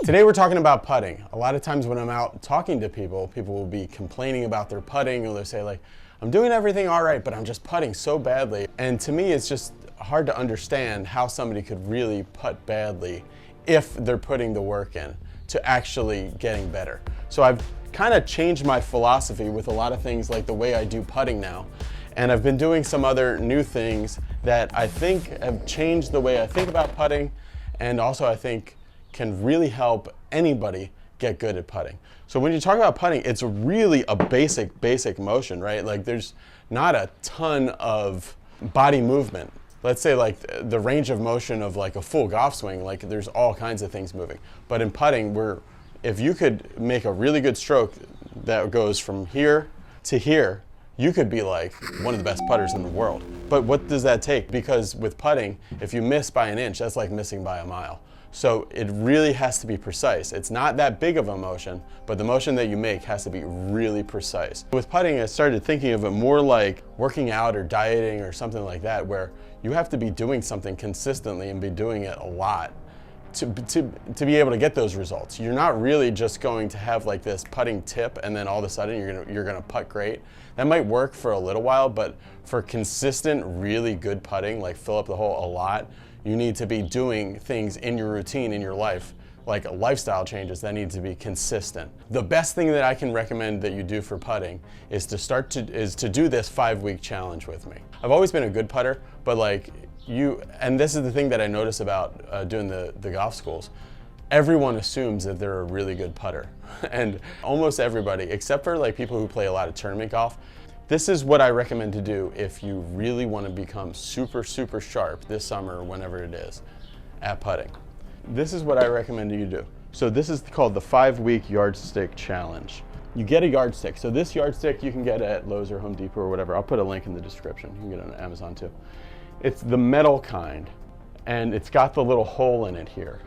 Today we're talking about putting. A lot of times when I'm out talking to people, people will be complaining about their putting, or they'll say like, I'm doing everything all right, but I'm just putting so badly. And to me, it's just hard to understand how somebody could really putt badly if they're putting the work in to actually getting better. So I've kind of changed my philosophy with a lot of things, like the way I do putting now. And I've been doing some other new things that I think have changed the way I think about putting, and also I think can really help anybody get good at putting. So when you talk about putting, it's really a basic motion, right? Like there's not a ton of body movement. Let's say like the range of motion of like a full golf swing, like there's all kinds of things moving. But in putting, if you could make a really good stroke that goes from here to here, you could be like one of the best putters in the world. But what does that take? Because with putting, if you miss by an inch, that's like missing by a mile. So it really has to be precise. It's not that big of a motion, but the motion that you make has to be really precise. With putting, I started thinking of it more like working out or dieting or something like that, where you have to be doing something consistently and be doing it a lot to be able to get those results. You're not really just going to have like this putting tip and then all of a sudden you're gonna putt great. That might work for a little while, but for consistent, really good putting, like fill up the hole a lot, you need to be doing things in your routine, in your life, like lifestyle changes that need to be consistent. The best thing that I can recommend that you do for putting is to do this 5-week challenge with me. I've always been a good putter, but like and this is the thing that I notice about doing the golf schools. Everyone assumes that they're a really good putter. And almost everybody, except for like people who play a lot of tournament golf, this is what I recommend to do if you really want to become super sharp this summer or whenever it is at putting. This is what I recommend you do. So this is called the 5-week yardstick challenge. You get a yardstick. So this yardstick you can get at Lowe's or Home Depot or whatever. I'll put a link in the description. You can get it on Amazon too. It's the metal kind, and it's got the little hole in it here.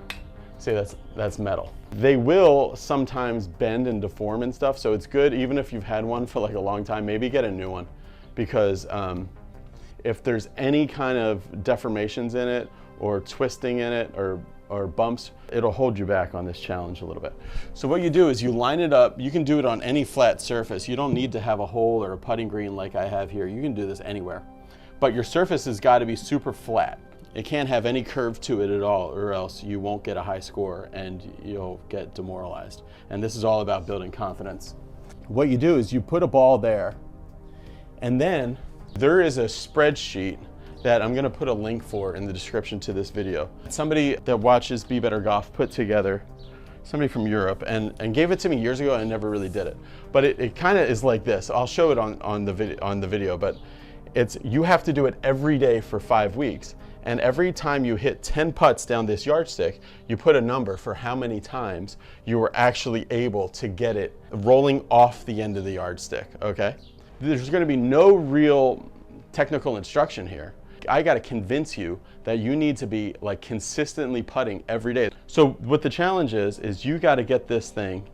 See, that's metal. They will sometimes bend and deform and stuff, so it's good even if you've had one for like a long time, maybe get a new one, because if there's any kind of deformations in it or twisting in it or bumps, it'll hold you back on this challenge a little bit. So what you do is you line it up. You can do it on any flat surface. You don't need to have a hole or a putting green like I have here. You can do this anywhere. But your surface has got to be super flat. It can't have any curve to it at all, or else you won't get a high score and you'll get demoralized. And this is all about building confidence. What you do is you put a ball there, and then there is a spreadsheet that I'm gonna put a link for in the description to this video. Somebody that watches Be Better Golf put together, somebody from Europe, and gave it to me years ago, and I never really did it. But it kind of is like this. I'll show it on the video, but you have to do it every day for 5 weeks. And every time you hit 10 putts down this yardstick, you put a number for how many times you were actually able to get it rolling off the end of the yardstick, okay? There's gonna be no real technical instruction here. I gotta convince you that you need to be like consistently putting every day. So what the challenge is you gotta get this thing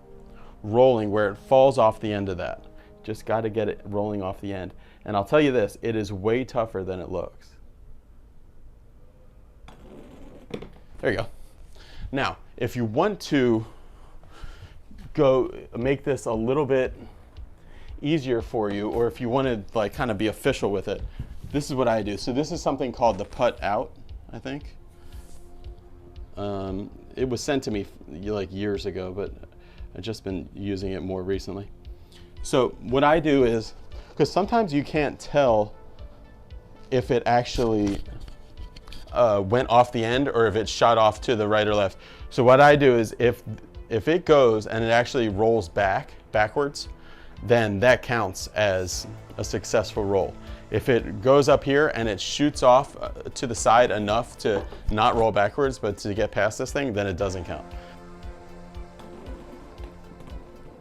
rolling where it falls off the end of that. Just gotta get it rolling off the end. And I'll tell you this, it is way tougher than it looks. There you go. Now, if you want to go make this a little bit easier for you, or if you want to like kind of be official with it, this is what I do. So this is something called the putt out, I think. It was sent to me like years ago, but I've just been using it more recently. So what I do is, because sometimes you can't tell if it actually went off the end or if it shot off to the right or left. So what I do is if it goes and it actually rolls backwards, then that counts as a successful roll. If it goes up here and it shoots off to the side enough to not roll backwards, but to get past this thing, then it doesn't count.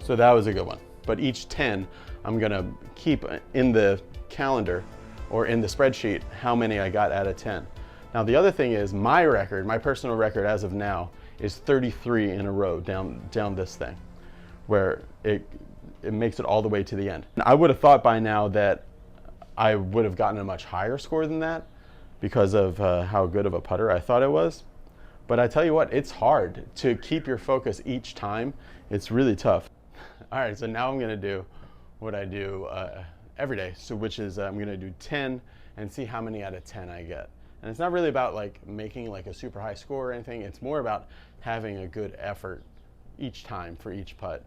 So that was a good one. But each 10, I'm gonna keep in the calendar or in the spreadsheet how many I got out of 10. Now the other thing is my record, my personal record as of now, is 33 in a row down this thing, where it makes it all the way to the end. And I would have thought by now that I would have gotten a much higher score than that because of how good of a putter I thought it was. But I tell you what, it's hard to keep your focus each time. It's really tough. All right, so now I'm gonna do what I do every day, so which is I'm gonna do 10 and see how many out of 10 I get. And it's not really about like making like a super high score or anything. It's more about having a good effort each time for each putt.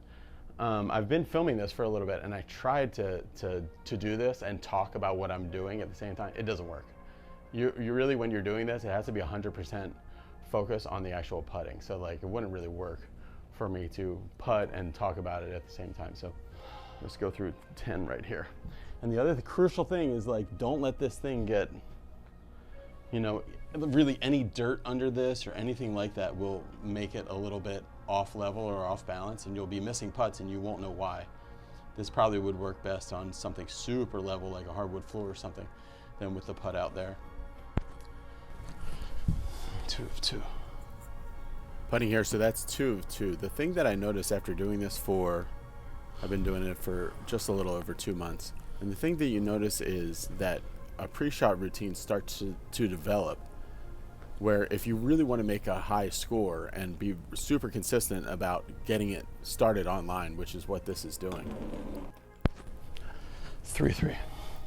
I've been filming this for a little bit, and I tried to do this and talk about what I'm doing at the same time. It doesn't work. You really, when you're doing this, it has to be 100% focus on the actual putting. So like, it wouldn't really work for me to putt and talk about it at the same time. So let's go through 10 right here. And the other crucial thing is like, don't let this thing get, you know, really any dirt under this or anything like that will make it a little bit off level or off balance, and you'll be missing putts and you won't know why. This probably would work best on something super level like a hardwood floor or something than with the putt out there. 2 of 2. Putting here, so that's 2 of 2. The thing that I noticed after doing this I've been doing it for just a little over 2 months, and the thing that you notice is that a pre-shot routine starts to develop, where if you really want to make a high score and be super consistent about getting it started online, which is what this is doing, 3-3,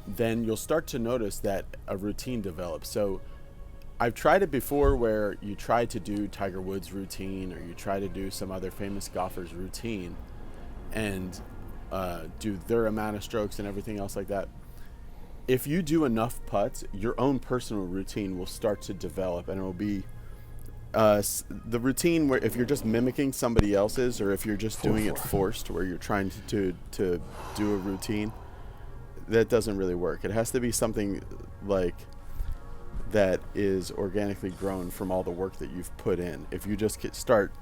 then you'll start to notice that a routine develops. So I've tried it before where you try to do Tiger Woods' routine, or you try to do some other famous golfer's routine and do their amount of strokes and everything else like that. If you do enough putts, your own personal routine will start to develop, and it will be the routine where if you're just mimicking somebody else's, or if you're just doing it forced, where you're trying to do a routine, that doesn't really work. It has to be something like that is organically grown from all the work that you've put in. If you just start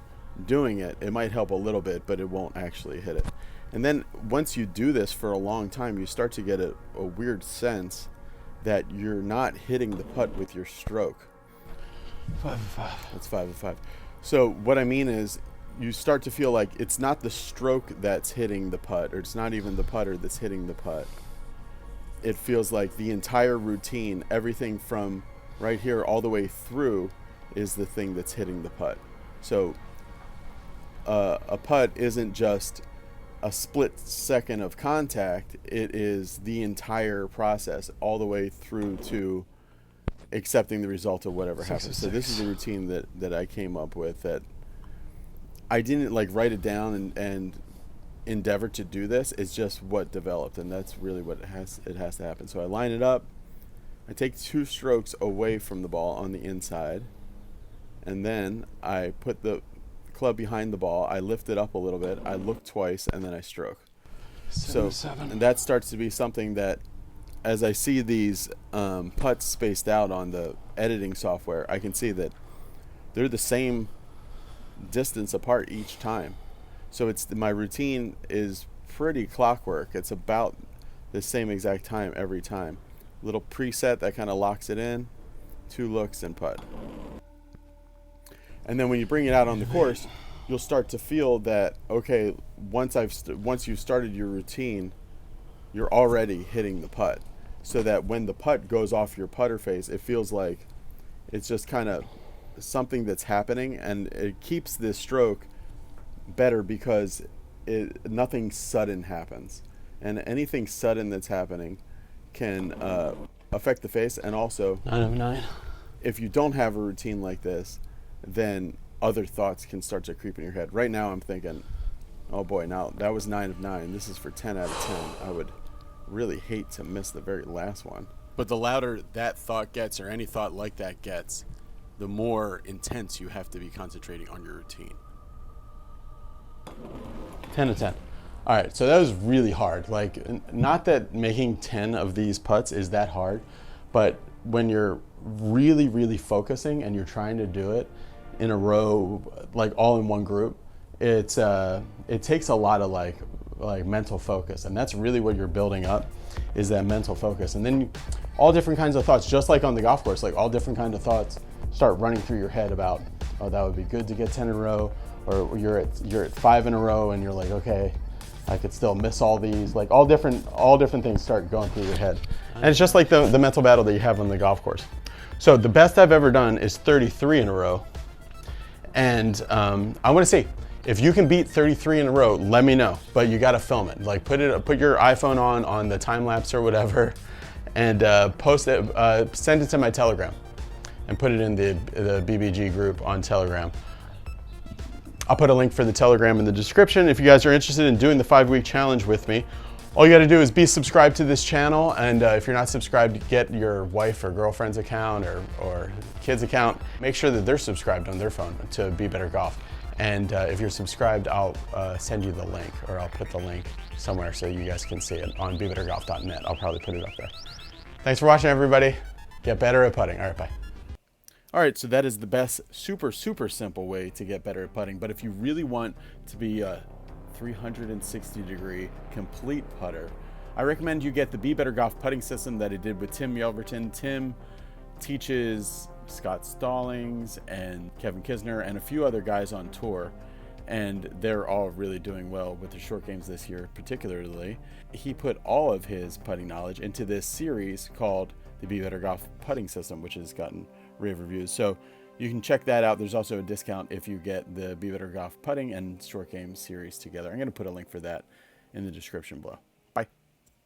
doing it, it might help a little bit, but it won't actually hit it. And then once you do this for a long time, you start to get a weird sense that you're not hitting the putt with your stroke. 5 of 5. That's 5 of 5. So what I mean is, you start to feel like it's not the stroke that's hitting the putt, or it's not even the putter that's hitting the putt. It feels like the entire routine, everything from right here all the way through, is the thing that's hitting the putt. So a putt isn't just a split second of contact, it is the entire process all the way through to accepting the result of whatever happens. So this is a routine that I came up with, that I didn't like write it down and endeavor to do this. It's just what developed, and that's really what it has to happen. So I line it up, I take 2 strokes away from the ball on the inside, and then I put the club behind the ball, I lift it up a little bit, I look twice, and then I stroke. 7. And that starts to be something that, as I see these putts spaced out on the editing software, I can see that they're the same distance apart each time. So my routine is pretty clockwork. It's about the same exact time every time. Little preset that kind of locks it in, 2 looks and putt. And then when you bring it out on the course, you'll start to feel that, okay, once you've started your routine, you're already hitting the putt. So that when the putt goes off your putter face, it feels like it's just kind of something that's happening, and it keeps this stroke better because nothing sudden happens. And anything sudden that's happening can affect the face. And also, 9 of 9. If you don't have a routine like this, then other thoughts can start to creep in your head. Right now I'm thinking, oh boy, now that was 9 of 9. This is for 10 out of 10. I would really hate to miss the very last one. But the louder that thought gets, or any thought like that gets, the more intense you have to be concentrating on your routine. 10 of 10. All right, so that was really hard. Like, not that making 10 of these putts is that hard, but when you're really, really focusing and you're trying to do it in a row, like all in one group, it takes a lot of like mental focus, and that's really what you're building up, is that mental focus. And then all different kinds of thoughts, just like on the golf course, like all different kinds of thoughts start running through your head about, oh, that would be good to get 10 in a row, or you're at 5 in a row and you're like, okay, I could still miss all these. Like all different things start going through your head. And it's just like the mental battle that you have on the golf course. So the best I've ever done is 33 in a row. And I want to see if you can beat 33 in a row. Let me know, but you got to film it. Like put your iPhone on the time lapse or whatever, and post it. Send it to my Telegram, and put it in the BBG group on Telegram. I'll put a link for the Telegram in the description. If you guys are interested in doing the 5-week challenge with me, all you got to do is be subscribed to this channel, and if you're not subscribed, get your wife or girlfriend's account or kid's account. Make sure that they're subscribed on their phone to Be Better Golf. And if you're subscribed, I'll send you the link, or I'll put the link somewhere so you guys can see it on BeBetterGolf.net. I'll probably put it up there. Thanks for watching, everybody. Get better at putting. All right, bye. All right, so that is the best, super simple way to get better at putting. But if you really want to be a 360-degree complete putter, I recommend you get the Be Better Golf putting system that I did with Tim Yelverton. Tim teaches Scott Stallings and Kevin Kisner and a few other guys on tour, and they're all really doing well with their short games this year particularly. He put all of his putting knowledge into this series called the Be Better Golf putting system, which has gotten rave reviews. So you can check that out. There's also a discount if you get the Be Better Golf putting and short game series together. I'm going to put a link for that in the description below.